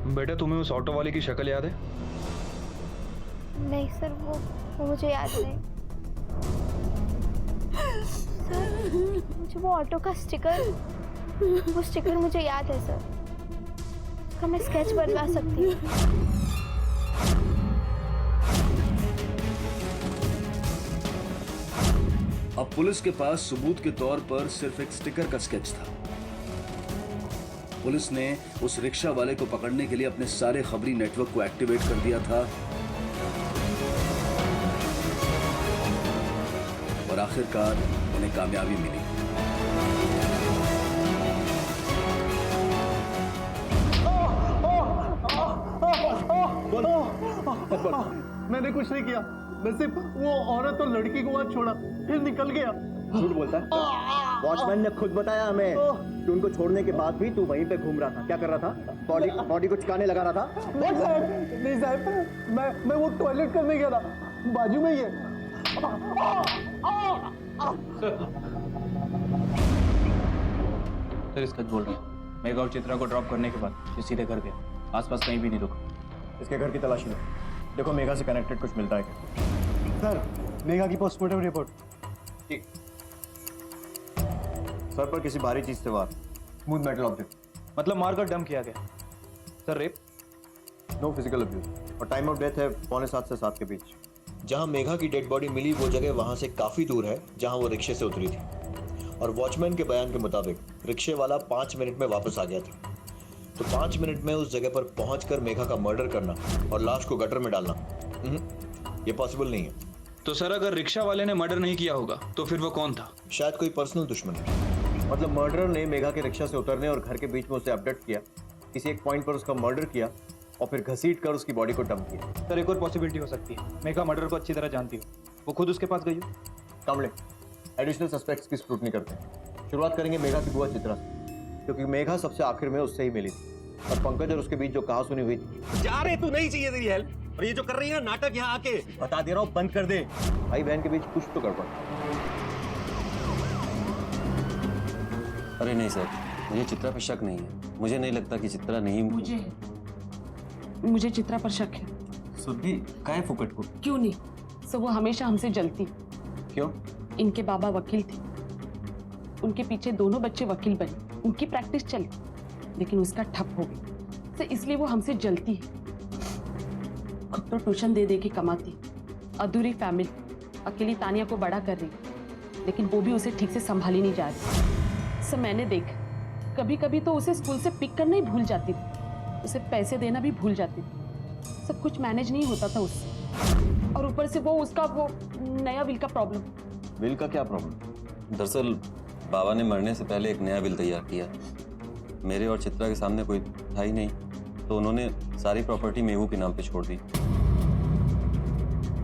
बेटा तुम्हें उस ऑटो वाले की शक्ल याद है? नहीं सर, वो मुझे याद नहीं। सर, मुझे वो ऑटो का स्टिकर मुझे याद है सर। उसका मैं स्केच बनवा सकती हूँ। अब पुलिस के पास सबूत के तौर पर सिर्फ एक स्टिकर का स्केच था। पुलिस ने उस रिक्शा वाले को पकड़ने के लिए अपने सारे खबरी नेटवर्क को एक्टिवेट कर दिया था और आखिरकार उन्हें कामयाबी मिली। मैंने कुछ नहीं किया, मैं सिर्फ वो औरत और लड़की को वहां छोड़ा फिर निकल गया। झूठ बोलता है। वॉचमैन ने खुद बताया हमें कि उनको छोड़ने के बाद भी तू वहीं पे घूम रहा था। क्या कर रहा था? बॉडी को चिकाने लगा रहा था। नहीं साहब, मैं वो टॉयलेट करने गया था, बाजू में ही है। सर इसका बोल रहा हूँ। मेघा और चित्रा को ड्रॉप करने के बाद ये सीधे घर गया, आसपास कहीं भी नहीं रुका। इसके घर की तलाशी लो, देखो मेघा से कनेक्टेड कुछ मिलता है क्या? सर, मेघा की पोस्टमार्टम रिपोर्ट। ठीक। सर पर किसी भारी चीज से वार, स्मूथ मेटल ऑब्जेक्ट, मतलब मारकर डंप किया गया। Sir rape? No physical abuse, और टाइम ऑफ डेथ है 6:45 से 7 के बीच। जहां मेघा की डेड बॉडी मिली वो जगह वहां से काफी दूर है जहां वो रिक्शे से उतरी थी, और वॉचमैन के बयान के मुताबिक रिक्शे वाला 5 मिनट में वापस आ गया था। तो 5 मिनट में उस जगह पर पहुंचकर मेघा का मर्डर करना और लाश को गटर में डालना ये पॉसिबल नहीं है। तो सर अगर रिक्शा वाले ने मर्डर नहीं किया होगा तो फिर वो कौन था? शायद कोई पर्सनल दुश्मन है। मतलब मर्डरर ने मेघा के रिक्शा से उतरने और घर के बीच में उसे अपडेट किया, किसी एक पॉइंट पर उसका मर्डर किया और फिर घसीट कर उसकी बॉडी को डंप किया। सर एक और पॉसिबिलिटी हो सकती है, मेघा मर्डर को अच्छी तरह जानती हो, वो खुद उसके पास गई हो। कामले, एडिशनल सस्पेक्ट्स की स्क्रूटनी करते हैं। शुरुआत करेंगे मेघा की बुआ चित्रा से, क्योंकि मेघा सबसे आखिर में उससे ही मिली थी, और पंकज और उसके बीच जो कहा सुनी हुई थी। जा रहे तू नहीं चाहिए तेरी हेल्प, और ये जो कर रही है ना नाटक यहाँ आके, बता दे रहा हूँ बंद कर दे। भाई बहन के बीच कुछ तो गड़बड़। अरे नहीं सर, मुझे चित्रा पर शक नहीं है। मुझे नहीं लगता कि चित्रा नहीं। मुझे चित्रा पर शक है। सुधी काहे फुकट को? क्यों नहीं, सो वो हमेशा हमसे जलती। क्यों? इनके बाबा वकील थे, उनके पीछे दोनों बच्चे वकील बने, उनकी प्रैक्टिस चली, लेकिन उसका ठप हो गई, तो इसलिए वो हमसे जलती है। खुद तो ट्यूशन दे के कमाती, अधूरी फैमिली, अकेली तानिया को बड़ा कर रही, लेकिन वो भी उसे ठीक से संभाली नहीं जा रही। सब मैंने देखा, कभी कभी तो उसे स्कूल से पिक करना ही भूल जाती थी, उसे पैसे देना भी भूल जाती थी। सब कुछ मैनेज नहीं होता था उससे, और ऊपर से वो उसका वो नया विल का प्रॉब्लम। विल का क्या प्रॉब्लम? दरअसल बाबा ने मरने से पहले एक नया विल तैयार किया। मेरे और चित्रा के सामने कोई था ही नहीं, तो उन्होंने सारी प्रॉपर्टी मेहू के नाम पे छोड़ दी।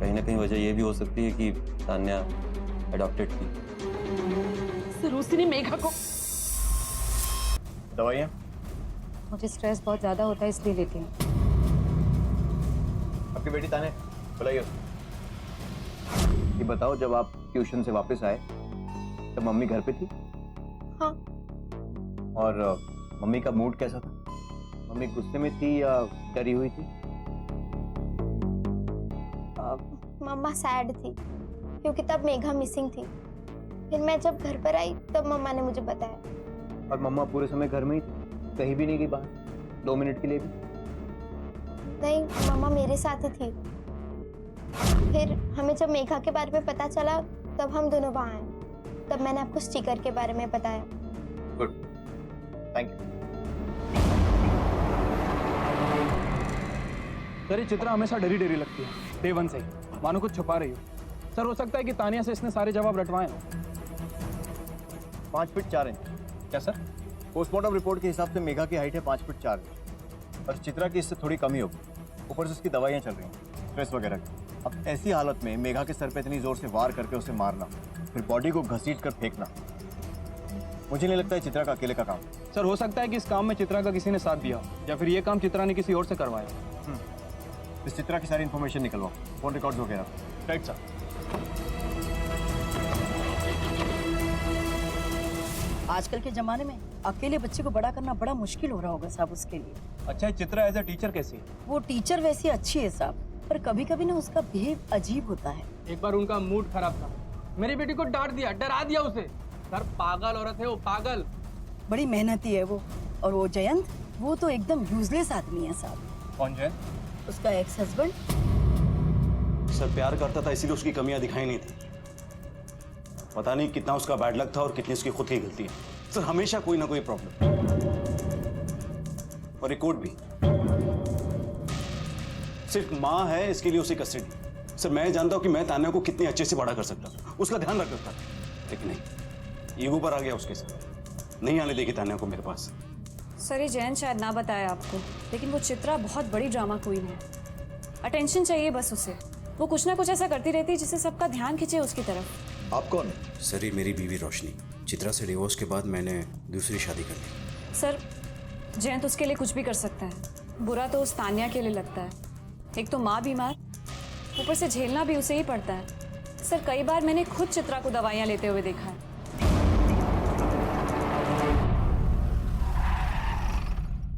कहीं ना कहीं वजह यह भी हो सकती है कि तान्या अडॉप्टेड थी। सर उसने मेघा को। दवाइयाँ? मुझे स्ट्रेस बहुत ज्यादा होता है इसलिए लेती हूँ। आपकी बेटी तान्या, बुलाइए उसको। ये बताओ, जब आप ट्यूशन से वापस आए तब मम्मी घर पे थी? हाँ। और मम्मी का मूड कैसा था? मम्मी गुस्से में थी या डरी हुई थी? मम्मा सैड थी क्योंकि तब मेघा मिसिंग थी। फिर मैं जब घर पर आई तब मम्मा ने मुझे बताया। और मम्मा पूरे समय घर में ही थी, कहीं भी नहीं गई बाहर, 2 मिनट के लिए भी? नहीं, मम्मा मेरे साथ ही थी। फिर हमें जब मेघा के बारे में पता चला तब हम दोनों वहां आए, तब मैंने आपको स्टिकर के बारे में बताया। Good, thank you. सर ये चित्रा हमेशा डरी डरी लगती है, डे 1 से ही, मानो कुछ छुपा रही हो। सर हो सकता है कि तानिया से इसने सारे जवाब रटवाए हो। 5 फीट 4 इंच। क्या सर? पोस्टमार्टम रिपोर्ट के हिसाब से मेघा की हाइट है 5 फीट 4 इंच, और चित्रा की इससे थोड़ी कमी होगी। ऊपर से उसकी दवाइयाँ चल रही हैं, स्ट्रेस वगैरह की। अब ऐसी हालत में मेघा के सर पे इतनी जोर से वार करके उसे मारना, फिर बॉडी को घसीट कर फेंकना, मुझे नहीं लगता है चित्रा का अकेले का काम। सर हो सकता है कि इस काम में चित्रा का किसी ने साथ दिया हो, या फिर ये काम चित्रा ने किसी और से करवाया। इस चित्रा की सारी इन्फॉर्मेशन निकलवाओ, फोन रिकॉर्ड्स वगैरह। Right sir. आजकल के जमाने में अकेले बच्चे को बड़ा करना बड़ा मुश्किल हो रहा होगा साहब उसके लिए। अच्छा ये चित्रा एज अ टीचर कैसी है? वो टीचर वैसी अच्छी है साहब, पर कभी कभी ना उसका बिहेव अजीब होता है। एक बार उनका मूड खराब था, मेरी बेटी को डांट दिया, डरा दिया उसे। सर पागल औरत है वो, पागल। बड़ी मेहनती है वो। और वो जयंत, वो तो एकदम यूजलेस आदमी है साहब। कौन जयंत? उसका एक्स हस्बैंड। सर प्यार करता था इसीलिए उसकी कमियां दिखाई नहीं थी। पता नहीं कितना उसका बैड लक था और कितनी उसकी खुद की गलती है। सर हमेशा कोई ना कोई प्रॉब्लम। और एक कोर्ट भी सिर्फ माँ है इसके लिए उसे कस्टडी। सर मैं जानता हूं कि मैं तान्या को कितने अच्छे से बड़ा कर सकता था, उसका ध्यान रख सकता था, लेकिन नहीं, ईगो पर आ गया उसके साथ। नहीं आने देगी तान्या को मेरे पास। सर ये जयंत शायद ना बताया आपको, लेकिन वो चित्रा बहुत बड़ी ड्रामा क्वीन है। अटेंशन चाहिए बस उसे। वो कुछ ना कुछ ऐसा करती रहती है जिससे सबका ध्यान खींचे उसकी तरफ। आप कौन है? सर ये मेरी बीवी रोशनी। चित्रा से डिवोर्स के बाद मैंने दूसरी शादी कर ली। सर जयंत उसके लिए कुछ भी कर सकता है। बुरा तो उस तान्या के लिए लगता है। एक तो माँ बीमार, ऊपर से झेलना भी उसे ही पड़ता है। सर कई बार मैंने खुद चित्रा को दवाइयाँ लेते हुए देखा है।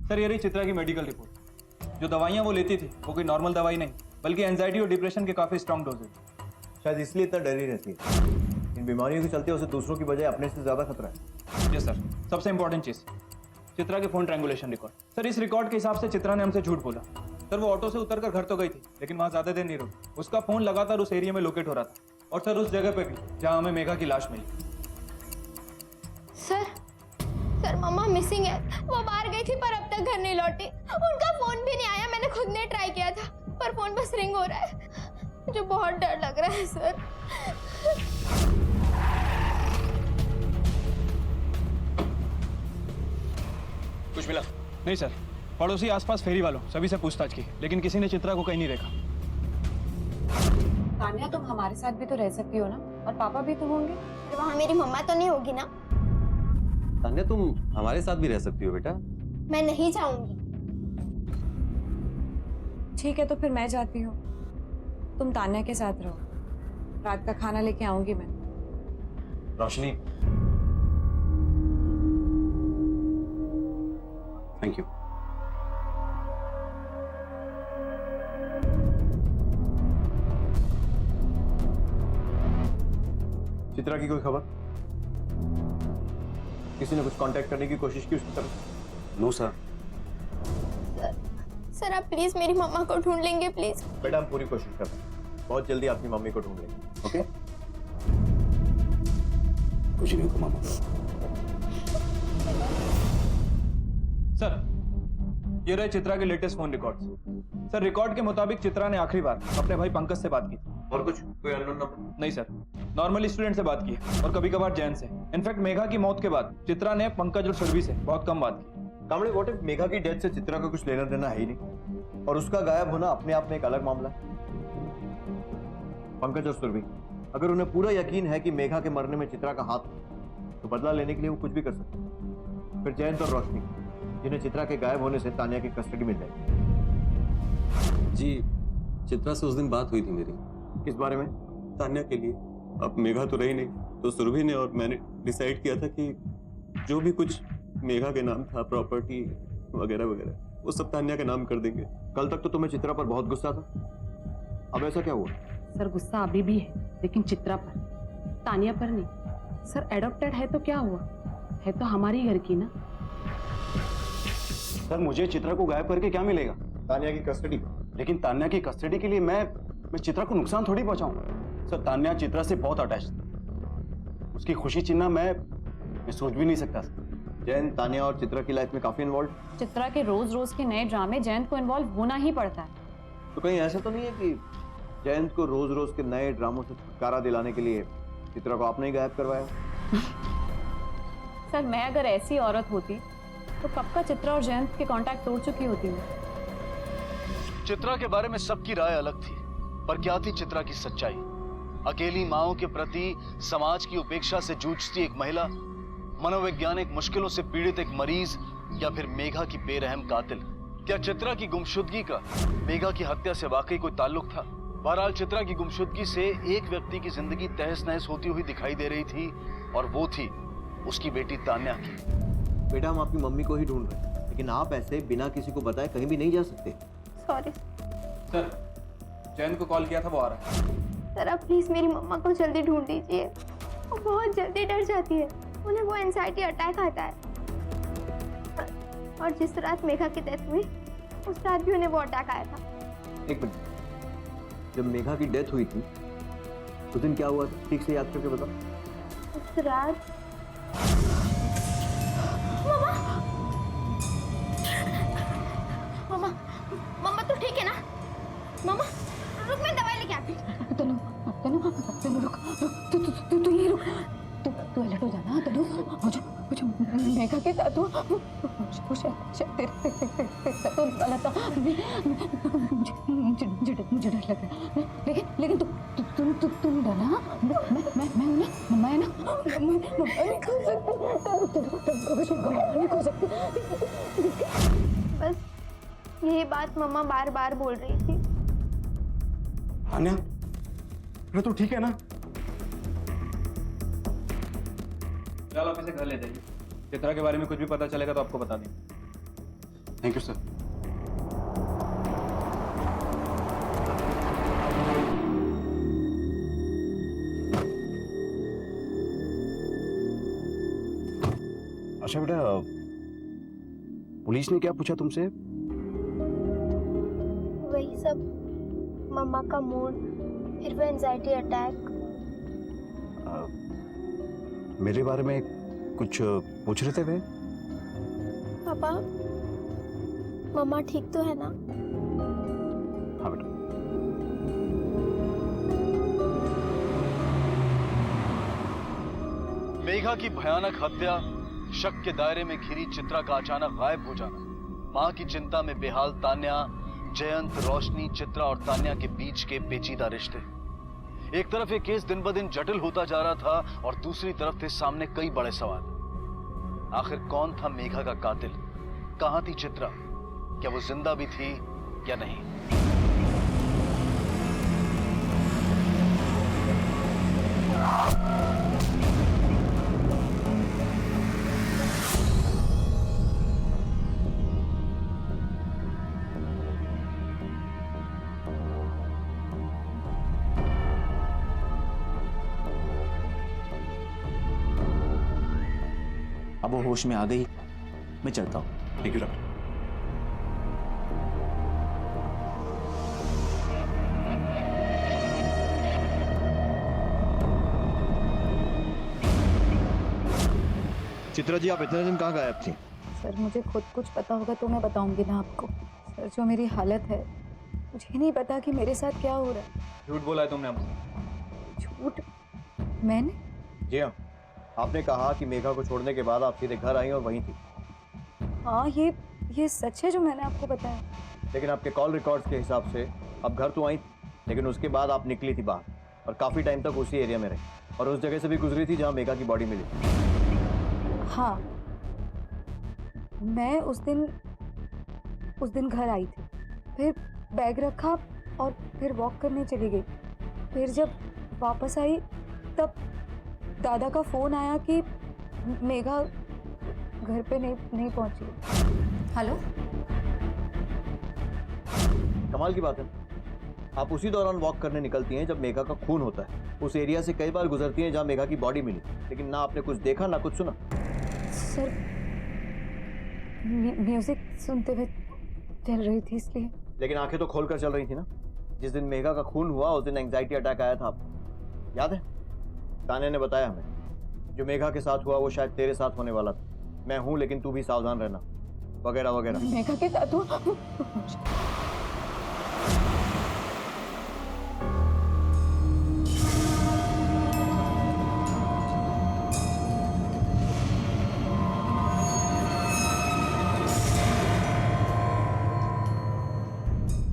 सर ये रही चित्रा की मेडिकल रिपोर्ट। जो दवाइयाँ वो लेती थी वो कोई नॉर्मल दवाई नहीं, बल्कि एंजाइटी और डिप्रेशन के काफी स्ट्रॉन्ग डोजेज। शायद इसलिए इतना डरी रहती है। इन बीमारियों के चलते उसे दूसरों की बजाय अपने से ज्यादा खतरा है। Yes sir. सबसे इंपॉर्टेंट चीज, चित्रा के फोन ट्रायंगुलेशन रिकॉर्ड। सर इस रिकॉर्ड के हिसाब से चित्रा ने हमसे झूठ बोला। सर वो ऑटो से उतरकर घर तो गई थी, लेकिन वहां ज्यादा देर नहीं रुकी। उसका फोन लगातार उस एरिया में लोकेट हो रहा था, और सर उस जगह पे भी जहां हमें मेघा की लाश मिली। सर मम्मा मिसिंग है। वो बाहर गई थी पर अब तक घर नहीं लौटी। उनका फोन भी नहीं आया। मैंने खुद ने ट्राई किया था, पर फोन बस रिंग हो रहा है। मुझे बहुत डर लग रहा है सर। कुछ मिला? नहीं सर, पड़ोसी आसपास फेरी वालों सभी से पूछताछ की, लेकिन किसी ने चित्रा को कहीं नहीं देखा। तान्या तुम हमारे साथ भी तो रह सकती हो ना, और पापा भी तो होंगे। वहाँ मेरी मम्मा तो नहीं होगी ना? तान्या तुम हमारे साथ भी रह सकती हो बेटा। मैं नहीं जाऊंगी। ठीक है तो फिर मैं जाती हूँ, तुम तान्या के साथ रहो। रात का खाना लेके आऊंगी मैं। रोशनी थैंक यू। चित्रा की कोई खबर? किसी ने कुछ कांटेक्ट करने की कोशिश की उसकी तरफ? No sir. सर आप प्लीज मेरी मम्मा को ढूंढ लेंगे प्लीज? बेटा हम पूरी कोशिश कर रहे हैं, बहुत जल्दी आपकी मम्मी को ढूंढ लेंगे। ओके? कुछ नहीं होगा मामा। सर ये रहे चित्रा के latest phone records. Sir record के मुताबिक चित्रा ने आखिरी बार अपने भाई पंकज से बात की। और कुछ? कोई अननोन नंबर? नहीं सर, नॉर्मली स्टूडेंट से बात की है, और कभी कभार जैन से। इनफैक्ट मेघा की मौत के बाद चित्रा ने पंकज और सुरभि से बहुत कम बात की। कामड़े व्हाट इफ मेघा की डेथ से चित्रा का कुछ लेना देना है ही नहीं, और उसका गायब होना अपने आप में एक अलग मामला है। पंकज और सुरभि, अगर उन्हें पूरा यकीन है कि मेघा के मरने में चित्रा का हाथ है, तो बदला लेने के लिए वो कुछ भी कर सकते हैं। फिर जयंत और रोशनी, जिन्हें चित्रा के गायब होने से तान्या की कस्टडी मिल जाएगी। जी चित्रा से उस दिन बात हुई थी मेरी। किस बारे में? तान्या के लिए। अब मेघा तो रही नहीं, तो सुरभि ने और मैंने डिसाइड किया था कि जो भी कुछ मेघा के नाम था, प्रॉपर्टी वगैरह वगैरह, वो सब तान्या के नाम कर देंगे। कल तक तो तुम्हें चित्रा पर बहुत गुस्सा था, अब ऐसा क्या हुआ? सर गुस्सा अभी भी है, लेकिन चित्रा पर, तान्या पर नहीं। सर एडॉप्टेड है तो क्या हुआ, है तो हमारी घर की ना। सर मुझे चित्रा को गायब करके क्या मिलेगा? तान्या की कस्टडी। लेकिन तान्या की कस्टडी के लिए मैं चित्रा को नुकसान थोड़ी पहुंचाऊं। सर तान्या चित्रा से बहुत अटैच थी, उसकी खुशी छीनना मैं सोच भी नहीं सकता। जयंत तान्या और चित्रा की लाइफ में काफी इन्वॉल्व। चित्रा के रोज रोज के नए ड्रामे जयंत को इन्वॉल्व होना ही पड़ता है। तो कहीं ऐसा तो नहीं है कि जयंत को रोज रोज के नए ड्रामों से छुटकारा दिलाने के लिए चित्रा को आपने ही गायब करवाया? सर मैं अगर ऐसी औरत होती तो कब का चित्रा और जयंत के कांटेक्ट तोड़ चुकी होती मैं। चित्रा के बारे में सबकी राय अलग थी, पर क्या थी चित्रा की सच्चाई? अकेली माओं के प्रति समाज की उपेक्षा से जूझती एक महिला, मनोवैज्ञानिक मुश्किलों से पीड़ित एक मरीज, या फिर मेघा की बेरहम कातिल? क्या चित्रा की गुमशुदगी का मेघा की हत्या से वाकई कोई ताल्लुक था? बहरहाल चित्रा की गुमशुदगी से एक व्यक्ति की जिंदगी तहस नहस होती हुई दिखाई दे रही थी, और वो थी उसकी बेटी तान्या की। बेटा हम आपकी मम्मी को ही ढूंढ रहे हैं, लेकिन आप ऐसे बिना किसी को बताए कहीं भी नहीं जा सकते। सॉरी सर जयंत को कॉल किया था, वो आ रहा है। सर, आप प्लीज मेरी मम्मा को जल्दी ढूंढ दीजिए। वो बहुत जल्दी डर जाती है, उन्हें वो एंजाइटी अटैक आता है। और जिस रात मेघा की डेथ हुई उस रात भी उन्हें वो अटैक आया था। एक मिनट, जब मेघा की डेथ हुई थी उस दिन क्या हुआ था, ठीक से याद करके बताओ। उस रात मम्मा मम्मा तो ठीक है ना? मम्मा रुक, मैं दवाई लेके आती हूँ। तनु तनु तनु रुक रुक, तू यही रुक, तू अलर्ट हो जाना तनु। मुझे मेघा के साथ हुआ, मुझे तेरे साथ होने वाला था। मुझे डर लग रहा है, लेकिन तुम डरना, मैं हूं ना, मम्मा है ना, मम्मा नहीं खो सकती। बस यही बात मम्मा बार बार बोल रही थी। तान्या, अरे तू ठीक है ना? फिलहाल आप इसे घर ले जाइए। चित्रा के बारे में कुछ भी पता चलेगा तो आपको बता देंगे। Thank you sir. अच्छा बेटा, पुलिस ने क्या पूछा तुमसे? वही सब, मम्मा का मूड, फिर वो एंजाइटी अटैक। मेरे बारे में कुछ पूछ रहे थे वे? पापा, मम्मा ठीक तो है ना? हाँ बेटा। मेघा की भयानक हत्या, शक के दायरे में घिरी चित्रा का अचानक गायब हो जाना, मां की चिंता में बेहाल तान्या, जयंत, रोशनी, चित्रा और तान्या के बीच के पेचीदा रिश्ते। एक तरफ ये केस दिन ब दिन जटिल होता जा रहा था और दूसरी तरफ थे सामने कई बड़े सवाल। आखिर कौन था मेघा का कातिल? कहां थी चित्रा? क्या वो जिंदा भी थी या नहीं? अब वो होश में आ गई, मैं चलता हूँ। Thank you doctor. Chitra ji, आप इतने दिन कहाँ गायब थी? सर, मुझे खुद कुछ पता होगा तो मैं बताऊंगी ना आपको। सर, जो मेरी हालत है, मुझे नहीं पता कि मेरे साथ क्या हो रहा है। झूठ बोला है तुमने हमसे। झूठ? मैंने? जी हाँ, आपने कहा कि मेघा को छोड़ने के बाद आप सीधे घर आई और वहीं थी। हाँ, ये सच है जो मैंने आपको बताया। लेकिन आपके कॉल रिकॉर्ड्स के हिसाब से आप घर तो आई, लेकिन उसके बाद आप निकली थी बाहर और काफ़ी टाइम तक उसी एरिया में रही और उस जगह से भी गुजरी थी जहाँ मेघा की बॉडी मिली। हाँ, मैं उस दिन घर आई थी, फिर बैग रखा और फिर वॉक करने चली गई। फिर जब वापस आई तब दादा का फोन आया कि मेघा घर पे नहीं पहुंची। हेलो, कमाल की बात है, आप उसी दौरान वॉक करने निकलती हैं जब मेघा का खून होता है। उस एरिया से कई बार गुजरती हैं जहाँ मेघा की बॉडी मिली, लेकिन ना आपने कुछ देखा ना कुछ सुना। सर, म्यूजिक सुनते हुए चल रही थी इसलिए। लेकिन आंखें तो खोल कर चल रही थी ना। जिस दिन मेघा का खून हुआ उस दिन एंजाइटी अटैक आया था आपको, याद है? तान्या ने बताया हमें जो मेघा के साथ हुआ वो शायद तेरे साथ होने वाला था। मैं हूं लेकिन तू भी सावधान रहना, वगैरह वगैरह। मेघा के साथ हुआ?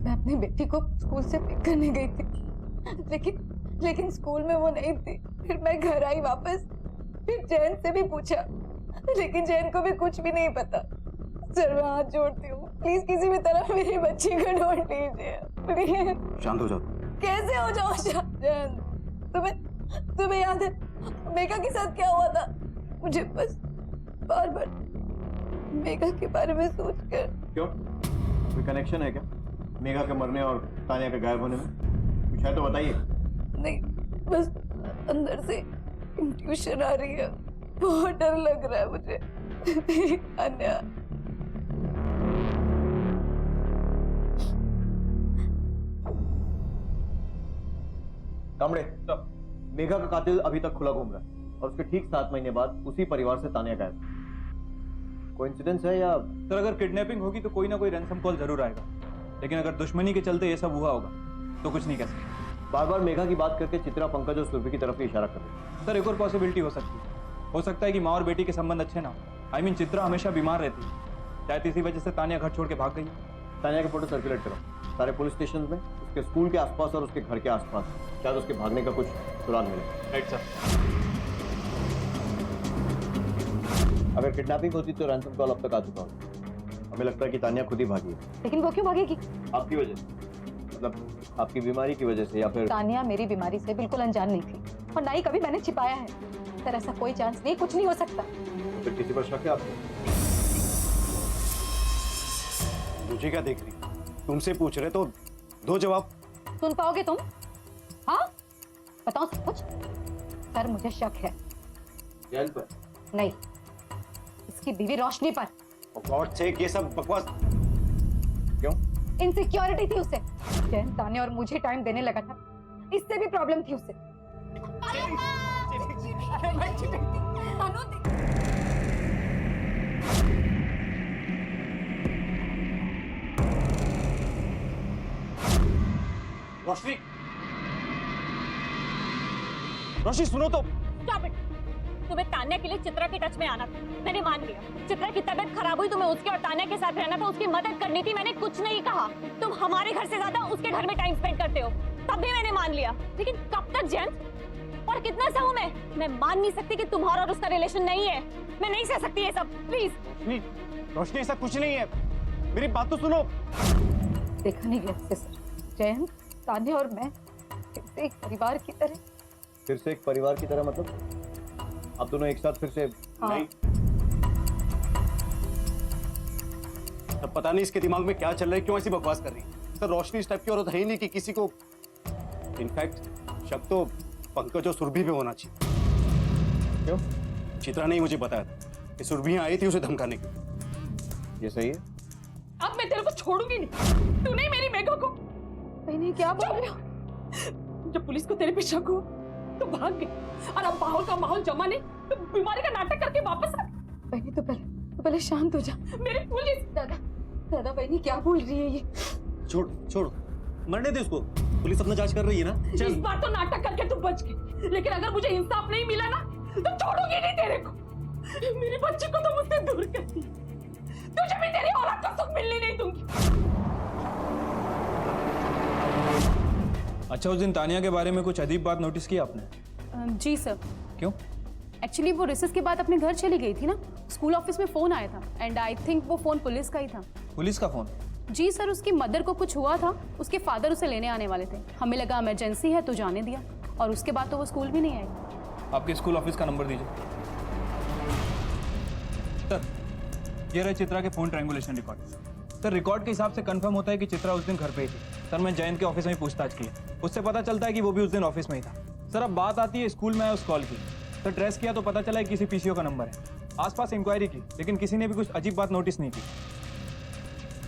मैं अपनी बेटी को स्कूल से पिक करने गई थी, लेकिन स्कूल में वो नहीं थी। फिर मैं घर आई वापस, फिर जैन से भी पूछा, लेकिन जैन को भी कुछ भी नहीं पता। सर, मैं हाथ जोड़ती हूँ, प्लीज किसी भी तरह मेरी बच्ची को ढूंढ लीजिए, प्लीज। शांत हो जाओ। कैसे हो जाओ जैन? तुम्हें याद है मेघा के साथ क्या हुआ था? मुझे बस बार बार मेघा के बारे में सोचकर। क्यों, कोई कनेक्शन है क्या मेघा के मरने और तानिया के गायब होने में? कुछ है तो बताइए। नहीं, बस अंदर से इंट्यूशन आ रही है, बहुत डर लग रहा है मुझे। अन्या, कामड़े, मेघा का कातिल अभी तक खुला घूम रहा है और उसके ठीक 7 महीने बाद उसी परिवार से तानिया गायब। कोइंसिडेंस है या? सर अगर किडनैपिंग होगी तो कोई ना कोई रैंसम कॉल जरूर आएगा, लेकिन अगर दुश्मनी के चलते ये सब हुआ होगा तो कुछ नहीं कह सकते। बार बार मेघा की बात करके चित्रा, पंकज और सुरभि की तरफ ही इशारा कर रही है। सर एक और पॉसिबिलिटी हो सकती है, हो सकता है कि माँ और बेटी के संबंध अच्छे ना हो। I mean, चित्रा हमेशा बीमार रहती है, शायद इसी वजह से तानिया घर छोड़ के भाग गई। तानिया के फोटो सर्कुलेट करो सारे पुलिस स्टेशन में, उसके स्कूल के आसपास और उसके घर के आसपास, शायद उसके भागने का कुछ सुराग मिले। Right sir. अगर किडनैपिंग होती तो रैंसम कॉल अब तक आ चुका होता। हमें लगता है कि तानिया खुद ही भागी है। लेकिन वो क्यों भागेगी? आपकी वजह से, मतलब आपकी बीमारी की वजह से, या फिर? तानिया मेरी बीमारी से बिल्कुल अनजान नहीं थी और ना ही कभी मैंने छिपाया है। सर ऐसा कोई चांस नहीं, कुछ नहीं हो सकता। फिर किसी पर शक है आपको? मुझे क्या देख रही? तुमसे पूछ रहे तो दो जवाब। सुन पाओगे तुम? हाँ बताओ सब कुछ। सर मुझे शक है। जैन पर? नहीं, इसकी बीवी रोशनी पर। गॉड सेक, ये सब बकवास क्यों? इनसिक्योरिटी थी उसे। जैन ताने और मुझे टाइम देने लगा था, इससे भी प्रॉब्लम थी उसे। रोशनी, रोशनी सुनो तो। Stop it! तुम्हें तान्या के लिए चित्रा के टच में आना था, मैंने मान लिया। चित्रा की तबीयत खराब हुई, तुम्हें उसके और तान्या के साथ रहना था, उसकी मदद करनी थी, मैंने कुछ नहीं कहा। तुम हमारे घर से ज्यादा उसके घर में टाइम स्पेंड करते हो, तब भी मैंने मान लिया। लेकिन कब तक जयंत? और कितना सहूं मैं मान नहीं सकती कि तुम्हारा और उसका रिलेशन नहीं है। मैं नहीं सह सकती ये सब, प्लीज। रोशनी, रोशनी ऐसा कुछ नहीं है, मेरी बात तो सुनो। देखा नहीं गया सर, जयंत, तान्या और मैं फिर से एक परिवार की तरह। फिर से एक परिवार की तरह मतलब? आप दोनों एक साथ फिर से? हाँ। नहीं, अब पता नहीं इसके दिमाग में क्या चल रहा है, क्यों ऐसी बकवास कर रही है। सर रोशनी इस टाइप की औरत है ही नहीं कि किसी को, इनफैक्ट शक तो पंकज और सुरभि पे होना चाहिए। क्यों? चित्रा ने ही मुझे बताया था कि सुरभि आई थी उसे धमकाने के लिए। ये सही है? अब मैं तेरे को छोड़ूंगी नहीं। तू नहीं मेरी मेघा को। बहनी क्या बोल रही हो? जब पुलिस को तेरे पे शक हुआ तो भाग गई, और अब माहौल का माहौल जमा नहीं तो बीमारी का नाटक करके वापस आ। बहनी तो पहले शांत हो जा। मेरी पुलिस। दादा बहनी क्या बोल रही है ये? छोड़ छोड़, मरने दे उसको, पुलिस अपना जांच कर रही है ना। इस बार तो नाटक करके तू बच गई, लेकिन अगर मुझे इंसाफ नहीं मिला ना तो छोड़ूंगी नहीं तेरे को। मेरी बच्ची को तो मुझसे दूर कर दी, तुझे भी तेरी औलाद को सुख मिलने नहीं दूंगी। अच्छा, उस दिन तानिया के बारे में कुछ अजीब बात नोटिस की आपने? जी सर। क्यों? एक्चुअली वो रिसेस के बाद अपने घर चली गई थी ना, स्कूल ऑफिस में फोन आया था एंड आई थिंक वो फोन पुलिस का ही था। पुलिस का फोन? जी सर, उसकी मदर को कुछ हुआ था, उसके फादर उसे लेने आने वाले थे, हमें लगा इमरजेंसी है तो जाने दिया, और उसके बाद तो वो स्कूल भी नहीं आई। आपके स्कूल ऑफिस का नंबर दीजिए। सर ये रहे चित्रा के phone triangulation record. Sir record के हिसाब से कंफर्म होता है कि चित्रा उस दिन घर पे ही थी। सर मैं जयंत के ऑफिस में पूछताछ की, उससे पता चलता है कि वो भी उस दिन ऑफिस में ही था। सर अब बात आती है स्कूल में आया उस कॉल की। सर ट्रेस किया तो पता चला है किसी पीसीओ का नंबर है। आसपास इंक्वायरी की, लेकिन किसी ने भी कुछ अजीब बात नोटिस नहीं की।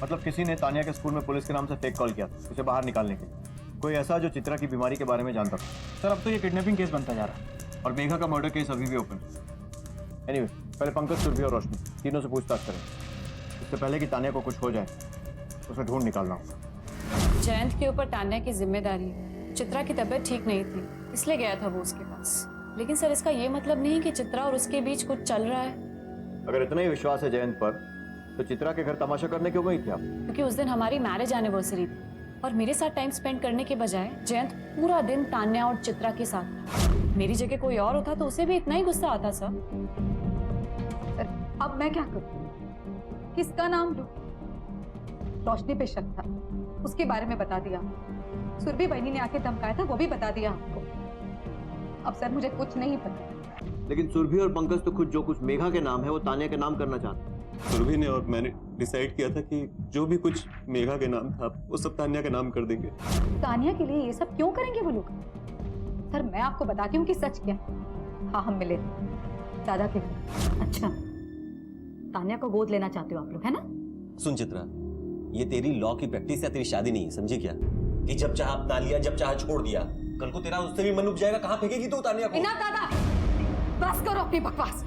मतलब किसी ने तानिया के स्कूल में पुलिस के नाम से फेक कॉल किया था उसे बाहर निकालने के लिए। कोई ऐसा जो चित्रा की बीमारी के बारे में जानता था। सर अब तो ये किडनैपिंग केस बनता जा रहा है और मेघा का मर्डर केस अभी भी ओपन। एनीवे, पहले पंकज, सुरभि और रोशनी तीनों से पूछताछ करें। इससे पहले कि तानिया को कुछ हो जाए उसे ढूंढ निकालना होगा। जयंत के ऊपर तान्या की जिम्मेदारी है। चित्रा की तबीयत ठीक नहीं थी, इसलिए गया था वो उसके पास। लेकिन सर इसका ये मतलब नहीं कि चित्रा और उसके बीच कुछ चल रहा है। अगर इतना ही विश्वास है जयंत पर, तो चित्रा के घर तमाशा करने क्यों गई थी आप? क्योंकि उस दिन हमारी मैरिज एनिवर्सरी थी और मेरे साथ टाइम स्पेंड करने के बजाय जयंत पूरा दिन तान्या और चित्रा के साथ। मेरी जगह कोई और होता तो उसे भी इतना ही गुस्सा आता। सर अब मैं क्या करूं? किसका नाम लूं? रोशनी पे शक था, उसके बारे में बता दिया। सुरभि बहनी ने आके धमकाया था, वो भी बता दिया आपको। अब सर मुझे कुछ नहीं पता। लेकिन सुरभि और पंकज तो खुद जो कुछ मेघा के नाम है वो तानिया के नाम करना चाहते हैं। सुरभि ने और मैंने डिसाइड किया था कि जो भी कुछ मेघा के नाम था वो सब तान्या के नाम कर देंगे। तान्या के लिए ये सब क्यों करेंगे वो लोग? सर मैं आपको बताती हूँ कि सच क्या है। हाँ हम मिले दादा के घर। अच्छा तान्या को गोद लेना चाहते हो आप लोग, है ना? सुन चित्रा, ये तेरी लॉ की प्रैक्टिस या तेरी शादी नहीं है, समझी क्या? कि जब चाह अपना लिया, जब चाह छोड़ दिया। कल को तेरा उससे भी मन उब जाएगा, कहाँ फेंकेगी तू तान्या को? ना दादा, बस करो अपनी बकवास।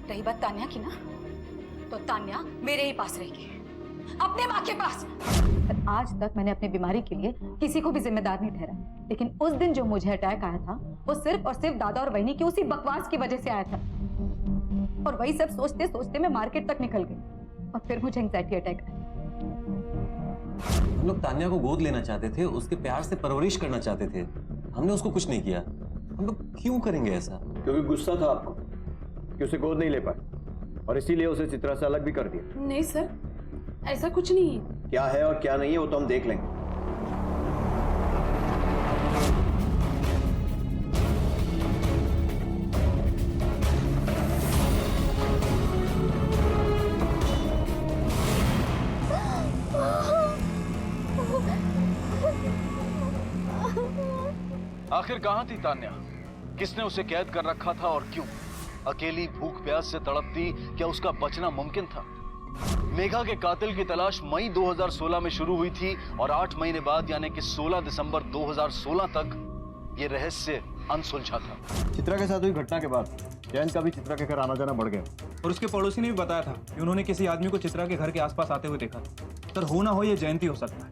रही बात तान्या की ना, तो तान्या मेरे ही पास रहेगी, अपने माँ के पास। पर आज तक मैंने अपनी बीमारी के लिए किसी को भी जिम्मेदार नहीं ठहरा, लेकिन उस दिन जो मुझे अटैक आया था वो सिर्फ और सिर्फ दादा और वहीनी की उसी बकवास की वजह से आया था। और वही सब सोचते सोचते मैं मार्केट तक निकल गई और फिर मुझे एंजाइटी अटैक आया। हम लोग तान्या को गोद लेना चाहते थे, उसके प्यार से परवरिश करना चाहते थे। हमने उसको कुछ नहीं किया। हम लोग क्यों करेंगे ऐसा? क्योंकि गुस्सा था आपको कि उसे गोद नहीं ले पाए और इसीलिए उसे चित्रा से अलग भी कर दिया। नहीं सर, ऐसा कुछ नहीं है। क्या है और क्या नहीं है वो तो हम देख लेंगे। आखिर कहां थी तान्या? किसने उसे कैद कर रखा था और क्यों? अकेली भूख प्यास से तड़पती, क्या उसका बचना मुमकिन था? मेघा के कातिल की तलाश मई 2016 में शुरू हुई थी और 8 महीने बाद यानी कि 16 दिसंबर 2016 तक ये रहस्य अनसुलझा था। चित्रा के साथ हुई घटना के बाद जयंत का भी चित्रा के घर आना जाना बढ़ गया और उसके पड़ोसी ने भी बताया था कि उन्होंने किसी आदमी को चित्रा के घर के आसपास आते हुए देखा था। सर हो ना हो ये जयंत ही हो सकता है।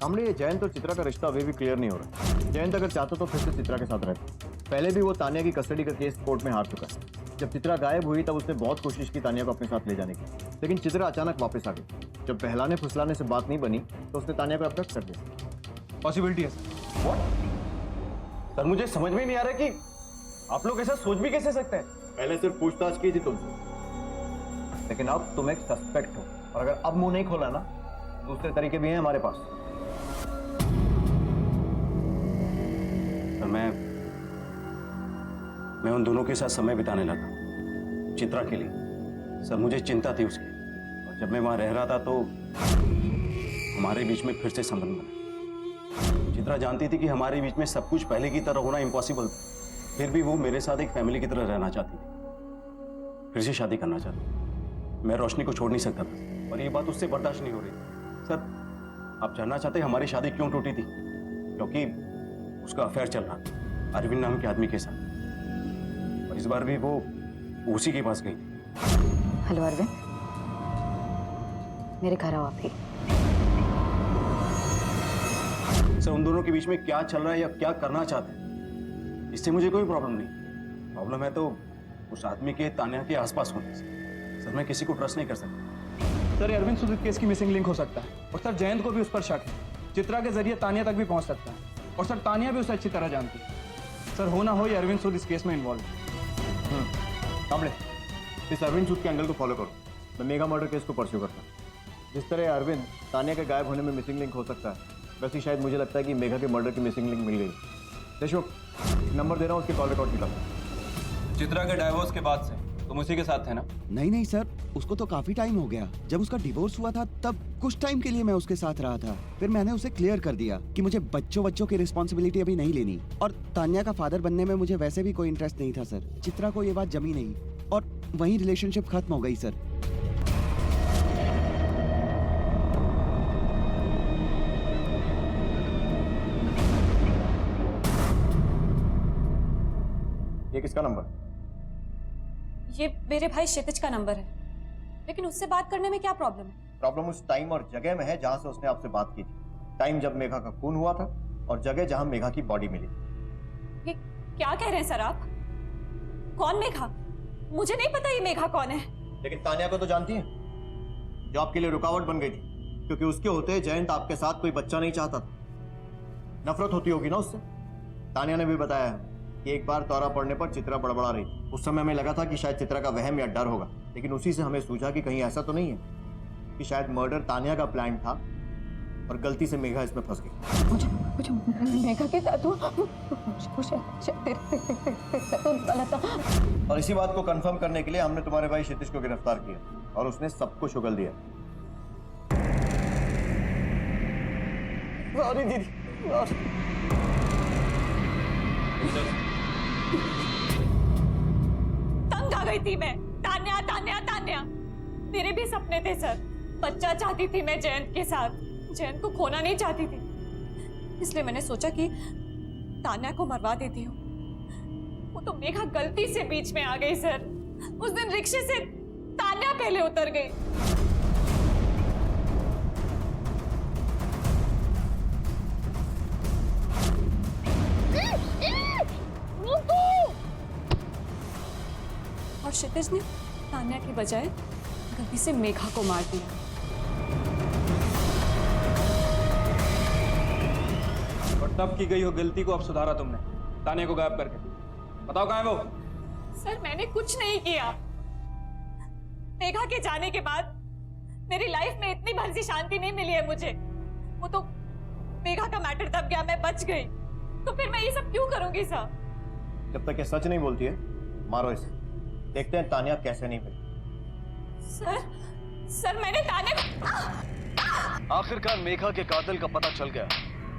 हमने ये जयंत और चित्रा का रिश्ता अभी भी क्लियर नहीं हो रहा। जयंत अगर चाहता तो फिर से चित्रा के साथ रहता। पहले भी वो तान्या की कस्टडी का केस कोर्ट में हार चुका है। जब चित्रा गायब हुई तब उसने बहुत कोशिश की तान्या को अपने साथ ले जाने की, लेकिन चित्रा अचानक वापस आ गई। जब बहलाने फुसलाने से बात नहीं बनी तो उसने तान्या को अब्डक्ट कर दिया। पॉसिबिलिटी है सर। सर मुझे समझ में नहीं आ रहा कि आप लोग ऐसा सोच भी कैसे सकते हैं। पहले सिर्फ पूछताछ की थी तुमसे, लेकिन अब तुम एक सस्पेक्ट हो और अगर अब मुंह नहीं खोला ना दूसरे तरीके भी हैं हमारे पास। सर मैं उन दोनों के साथ समय बिताने लगा, चित्रा के लिए। सर मुझे चिंता थी उसकी, और जब मैं वहां रह रहा था तो हमारे बीच में फिर से संबंध बना। चित्रा जानती थी कि हमारे बीच में सब कुछ पहले की तरह होना इम्पॉसिबल था, फिर भी वो मेरे साथ एक फैमिली की तरह रहना चाहती थी, फिर से शादी करना चाहती थी। मैं रोशनी को छोड़ नहीं सकता था और ये बात उससे बर्दाश्त नहीं हो रही। सर आप जानना चाहते हमारी शादी क्यों टूटी थी? क्योंकि उसका अफेयर चल रहा था अरविंद नाम के आदमी के साथ, और इस बार भी वो उसी के पास गई। हेलो अरविंद, मेरे घर आओ आप ही। सर उन दोनों के बीच में क्या चल रहा है या क्या करना चाहते हैं इससे मुझे कोई प्रॉब्लम नहीं। प्रॉब्लम है तो उस आदमी के तान्या के आसपास होने से। सर मैं किसी को ट्रस्ट नहीं कर सकता। सर अरविंद सुदित केस की मिसिंग लिंक हो सकता है और सर जयंत को भी उस पर शक है। चित्रा के जरिए तान्या तक भी पहुंच सकता है और सर तान्या भी उसे अच्छी तरह जानती है। सर हो ना हो ये अरविंद सूद इस केस में इन्वॉल्व है। कांबले, इस अरविंद सूद के एंगल को फॉलो करो। मैं मेगा मर्डर केस को परस्यू करता हूँ। जिस तरह अरविंद तान्या के गायब होने में मिसिंग लिंक हो सकता है, वैसे शायद मुझे लगता है कि मेघा के मर्डर की मिसिंग लिंक मिल गई। देशमुख नंबर दे रहा हूँ, उसके कॉल रिकॉर्ड निकालो। चित्रा के डाइवोर्स के बाद से तुम उसी के साथ थे ना? नहीं सर, उसको तो काफी टाइम हो गया। जब उसका डिवोर्स हुआ था तब कुछ टाइम के लिए मैं उसके साथ रहा था, फिर मैंने उसे क्लियर कर दिया कि मुझे बच्चों की रिस्पॉन्सिबिलिटी अभी नहीं लेनी, और तान्या का फादर बनने में मुझे वैसे भी कोई इंटरेस्ट नहीं था सर। चित्रा को ये बात जमी नहीं और वहीं रिलेशनशिप खत्म हो गई सर। ये किसका नंबर? ये मेरे भाई क्षितिज का नंबर है, लेकिन उससे बात करने में क्या प्रॉब्लम है? प्रॉब्लम उस टाइम और जगह में है जहां से उसने आपसे बात की थी। टाइम जब मेघा का खून हुआ था और जगह जहां मेघा की बॉडी मिली। ये क्या कह रहे हैं सर आप? कौन मेघा? मुझे नहीं पता ये मेघा कौन है। लेकिन तान्या को तो जानती हैं, जो आपके लिए रुकावट बन गई थी, क्योंकि उसके होते जयंत आपके साथ कोई बच्चा नहीं चाहता था। नफरत होती होगी ना उससे। तान्या ने भी बताया है कि एक बार दौरा पड़ने पर चित्रा बड़बड़ा रही थी। उस समय हमें लगा था कि शायद चित्रा का वहम या डर होगा, लेकिन उसी से हमें सूझा कि कहीं ऐसा तो नहीं है कि शायद मर्डर तान्या का प्लान था और गलती से मेघा इसमें फंस गई। वो जो मेघा के साथ हुआ वो शायद तेरे साथ होने वाला था। और इसी बात को कंफर्म करने के लिए हमने तुम्हारे भाई क्षितिज को गिरफ्तार किया और उसने सब कुछ उगल दिया। सॉरी दीदी, तंग आ गई थी मैं। तान्या तान्या तान्या, मेरे भी सपने थे सर। बच्चा चाहती थी मैं जयंत के साथ, जयंत को खोना नहीं चाहती थी। इसलिए मैंने सोचा कि तान्या को मरवा देती हूँ। वो तो मेघा गलती से बीच में आ गई सर। उस दिन रिक्शे से तान्या पहले उतर गई। और क्षितिज ने तान्या की बजाय गलती से मेघा को मार दिया। और तब की गई हो गलती को अब सुधारा तुमने, तान्या को गायब करके। बताओ कहाँ है वो? सर मैंने कुछ नहीं किया। मेघा के जाने के बाद मेरी लाइफ में इतनी भर सी शांति नहीं मिली है मुझे। वो तो मेघा का मैटर दब गया, मैं बच गई। तो फिर मैं ये सब क्यों करूंगी सर? जब तक ये सच नहीं बोलती है, मारो इसे। देखते हैं तान्या कैसे नहीं मिली। सर मैंने तान्या। आखिरकार मेघा के कातिल का पता चल गया,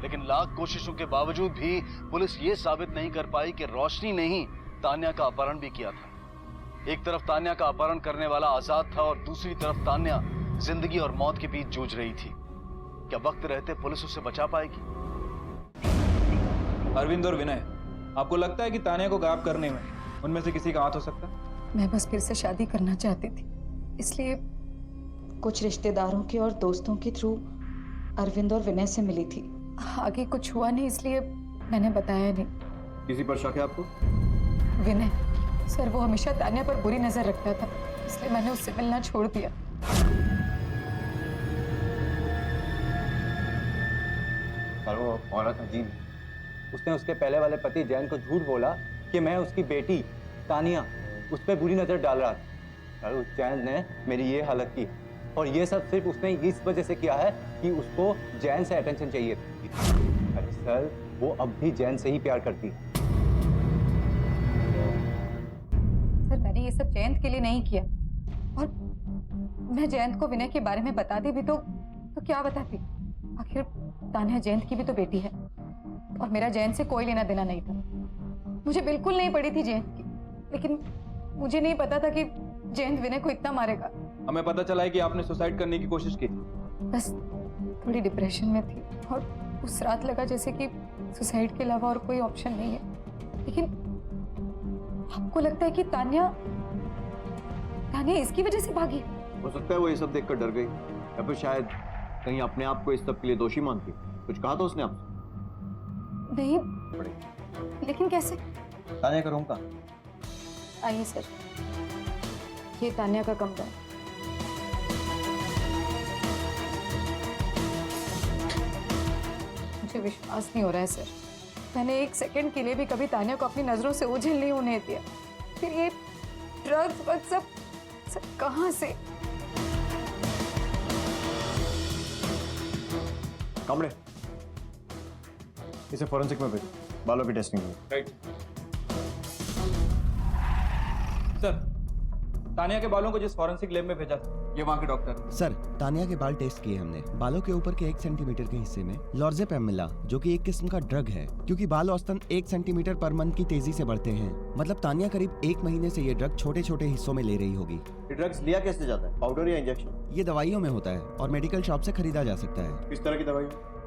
लेकिन लाख कोशिशों के बावजूद भी पुलिस ये साबित नहीं कर पाई कि रोशनी ने ही तान्या का अपहरण भी किया था। एक तरफ तान्या का अपहरण करने वाला आजाद था और दूसरी तरफ तान्या जिंदगी और मौत के बीच जूझ रही थी। क्या वक्त रहते पुलिस उसे बचा पाएगी? अरविंद और विनय, आपको लगता है कि तान्या को गायब करने में उनमें से किसी का हाथ हो सकता है? मैं बस फिर से शादी करना चाहती थी, इसलिए कुछ रिश्तेदारों के और दोस्तों के थ्रू अरविंद और विनय से मिली थी। आगे कुछ हुआ नहीं, इसलिए मैंने बताया नहीं। किसी पर शक है आपको? विनय सर, वो हमेशा तान्या पर बुरी नजर रखता था, इसलिए मैंने उससे मिलना छोड़ दिया। पर वो औरत अजीब, उसने उसके पहले वाले पति जैन को झूठ बोला कि मैं उसकी बेटी तानिया उस पर बुरी नजर डाल रहा था। उस जैन ने मेरी ये हालत की, और ये सब सिर्फ उसने इस वजह से किया है कि उसको जैन से अटेंशन चाहिए। अरे सर, वो अब भी जैन से ही प्यार करती है। सर मैंने ये सब जयंत के लिए नहीं किया, और मैं जयंत को विनय के बारे में बताती भी तो क्या बताती? आखिर तान्या जयंत की भी तो बेटी है, और मेरा जयंत से कोई लेना देना नहीं था। मुझे बिल्कुल नहीं पड़ी थी जयंत की, लेकिन मुझे नहीं पता था कि जयंत विनय को इतना मारेगा। हमें पता चला है कि आपने सुसाइड करने की कोशिश की थी। बस थोड़ी डिप्रेशन में थी, और उस रात लगा जैसे कि सुसाइड के अलावा और कोई ऑप्शन नहीं है। लेकिन आपको लगता है कि तान्या इसकी वजह से भागी? हो सकता है वो ये सब देखकर डर गई, या फिर शायद कहीं अपने आप को इस सब के लिए दोषी मानती। कुछ कहा था उसने आपसे? नहीं, लेकिन कैसे? तान्या का रूम का? आइए सर, ये तान्या का कमरा है। मुझे विश्वास नहीं हो रहा है सर, मैंने एक सेकंड के लिए भी कभी तान्या को अपनी नजरों से ओझल नहीं होने दिया। फिर ये ड्रग्स वक्त सब कहां से? कामड़े, इसे फॉरेंसिक में भेजो, बालों की टेस्टिंग में। राइट सर, तान्या के बालों को जिस फॉरेंसिक लैब में भेजा था, ये वहाँ के डॉक्टर। सर, तान्या के बाल टेस्ट किए हमने। बालों के ऊपर के 1 सेंटीमीटर के हिस्से में लॉर्जेपैम मिला, जो कि एक किस्म का ड्रग है, क्योंकि बाल औसतन 1 सेंटीमीटर पर मंथ की तेजी से बढ़ते हैं। मतलब तान्या करीब 1 महीने से ये ड्रग छोटे छोटे हिस्सों में ले रही होगी। ये ड्रग्स लिया कैसे जाता है, पाउडर या इंजेक्शन? ये दवाइयों में होता है और मेडिकल शॉप से खरीदा जा सकता है। किस तरह की दवाई?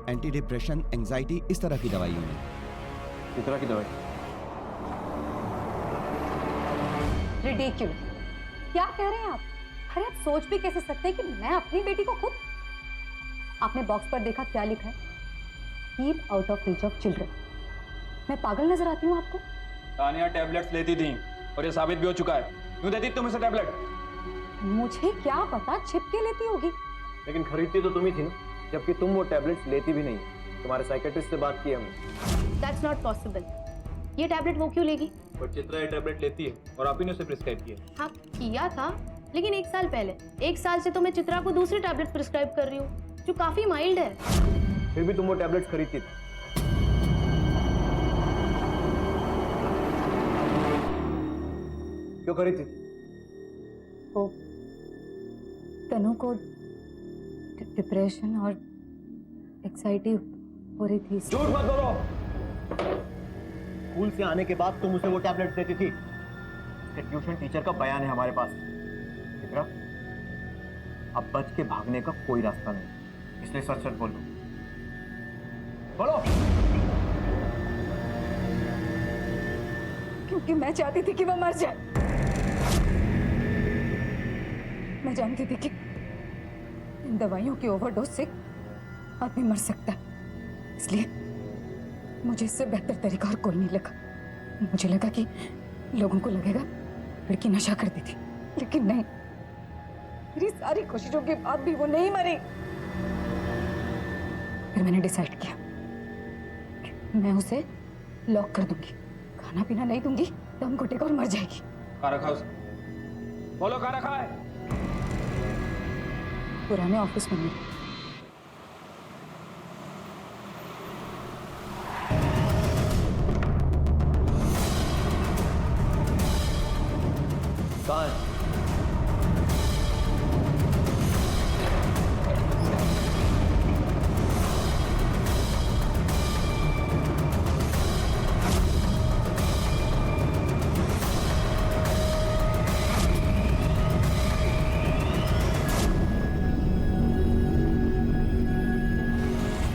एंटी डिप्रेशन, एंजाइटी, इस तरह की दवाइयों में। किस तरह की दवाई? रिडिक्यूल। क्या कह रहे हैं आप? अरे आप सोच भी कैसे सकते हैं कि मैं अपनी बेटी को खुद? आपने बॉक्स पर देखा क्या लिखा है? Keep out of reach of children. मैं पागल नजर आती हूँ आपको? तान्या टैबलेट्स लेती थी और ये साबित भी हो चुका है। क्यों देती तुम इसे टैबलेट? मुझे क्या पता छिप के लेती होगी। लेकिन खरीदती तो तुम ही थी ना, जबकि तुम वो टैबलेट्स लेती भी नहीं। तुम्हारे साइकेट्रिस्ट से बात की हमने। That's not possible. ये टैबलेट वो क्यों लेगी? पर चित्रा ये टैबलेट लेती है और आप ही ने उसे प्रिस्क्राइब किया। हाँ किया था, लेकिन 1 साल पहले। 1 साल से तो मैं चित्रा को दूसरी टैबलेट प्रिस्क्राइब कर रही हूँ, जो काफी माइल्ड है। फिर भी तुम वो टैबलेट्स खरीदती थी। क्यों करी थी? वो तनु को डिप्रेशन और एंजाइटी हो रही थी। झूठ मत बोलो। स्कूल से आने के बाद तुम उसे वो टैबलेट देती थी। इसके ट्यूशन टीचर का बयान है हमारे पास। चित्रा, अब बच के भागने का कोई रास्ता नहीं, इसलिए सच सच बोलो। बोलो। क्योंकि मैं चाहती थी कि वो मर जाए। मैं जानती थी कि इन दवाइयों की ओवरडोज से आदमी मर सकता है, इसलिए मुझे इससे बेहतर तरीका और कोई नहीं लगा। मुझे लगा कि लोगों को लगेगा लड़की नशा करती थी, लेकिन नहीं। मेरी सारी कोशिशों के बाद भी वो नहीं मरी। फिर मैंने डिसाइड किया कि मैं उसे लॉक कर दूंगी, खाना पीना नहीं दूंगी, दम घुटेगा और मर जाएगी। कहाँ रखा उसे? बोलो कहाँ रखा है? पुराने ऑफिस में नहीं। कहाँ है?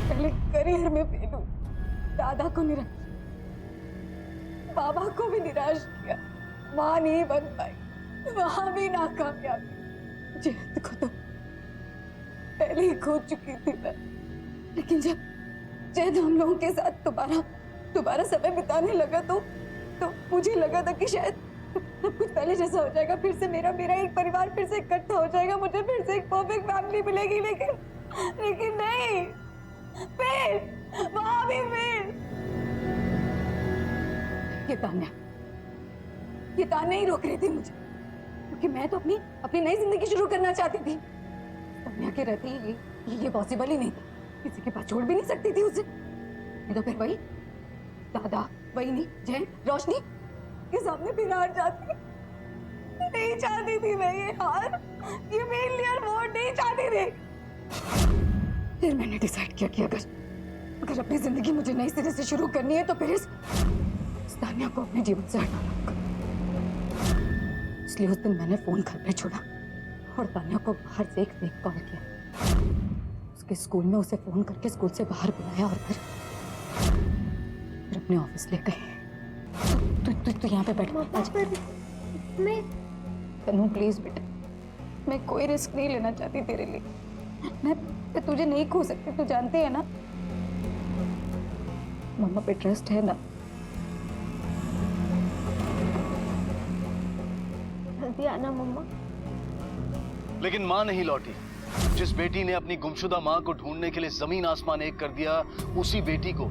पहले करियर में फेल हुई, दादा को निराश, बाबा को भी निराश किया, मां नहीं बन पाई, वहां भी नाकामयाबी। जयंत को तो पहले ही खो चुकी थी मैं, लेकिन जब जयंत हम लोगों के साथ दोबारा समय बिताने लगा तो मुझे लगा था कि शायद सब कुछ पहले जैसा हो जाएगा, फिर से मेरा एक परिवार फिर से इकट्ठा हो जाएगा, मुझे फिर से एक परफेक्ट फैमिली मिलेगी। लेकिन नहीं, फिर वहां भी फिर ये तान्या ही रोक रही थी मुझे, क्योंकि मैं तो अपनी नई जिंदगी शुरू करना चाहती थी। तान्या के रहते ही ये पॉसिबल ही नहीं था, किसी के पास छोड़ भी नहीं सकती थी उसे। नहीं तो फिर वही दादा, वही नहीं जैन, रोशनी के सामने फिर हार जाती। नहीं चाहती थी मैं ये हार, ये फेलियर मोड नहीं चाहती थी। फिर मैंने डिसाइड किया कि अगर अपनी जिंदगी मुझे नई सिरे से शुरू करनी है तो फिर इस तान्या को अपने जीवन से हटाना होगा। इसलिए उस दिन मैंने फोन घर पे छोड़ा और तान्या को बाहर से एक फेक कॉल किया। उसके स्कूल में उसे फोन करके स्कूल से बाहर बुलाया और फिर अपने ऑफिस ले गए। तू यहाँ पे बैठ। मैं तनु प्लीज बेटा, मैं कोई रिस्क नहीं लेना चाहती तेरे लिए। मैं तुझे नहीं खो सकती, तू जानती है ना। मम्मा पे ट्रस्ट है ना। जल्दी आना मम्मा। लेकिन मां नहीं लौटी। जिस बेटी ने अपनी गुमशुदा मां को ढूंढने के लिए जमीन आसमान एक कर दिया, उसी बेटी को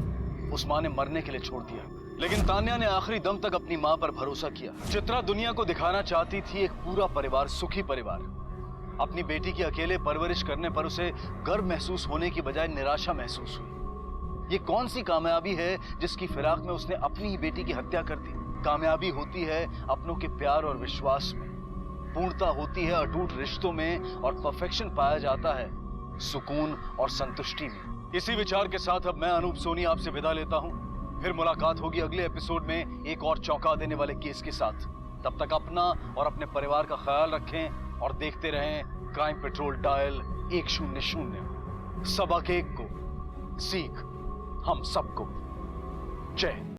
उस मां ने मरने के लिए छोड़ दिया। लेकिन तान्या ने आखिरी दम तक अपनी मां पर भरोसा किया। चित्रा दुनिया को दिखाना चाहती थी एक पूरा परिवार, सुखी परिवार। अपनी बेटी की अकेले परवरिश करने पर उसे गर्व महसूस होने की बजाय निराशा महसूस हुई। ये कौन सी कामयाबी है जिसकी फिराक में उसने अपनी ही बेटी की हत्या कर दी? कामयाबी होती है अपनों के प्यार और विश्वास में, पूर्णता होती है अटूट रिश्तों में, और परफेक्शन पाया जाता है सुकून और संतुष्टि में। इसी विचार के साथ अब मैं अनूप सोनी आपसे विदा लेता हूं। फिर मुलाकात होगी अगले एपिसोड में एक और चौंका देने वाले केस के साथ। तब तक अपना और अपने परिवार का ख्याल रखें और देखते रहें क्राइम पेट्रोल डायल 100। सबक एक को सीख हम सबको। जय।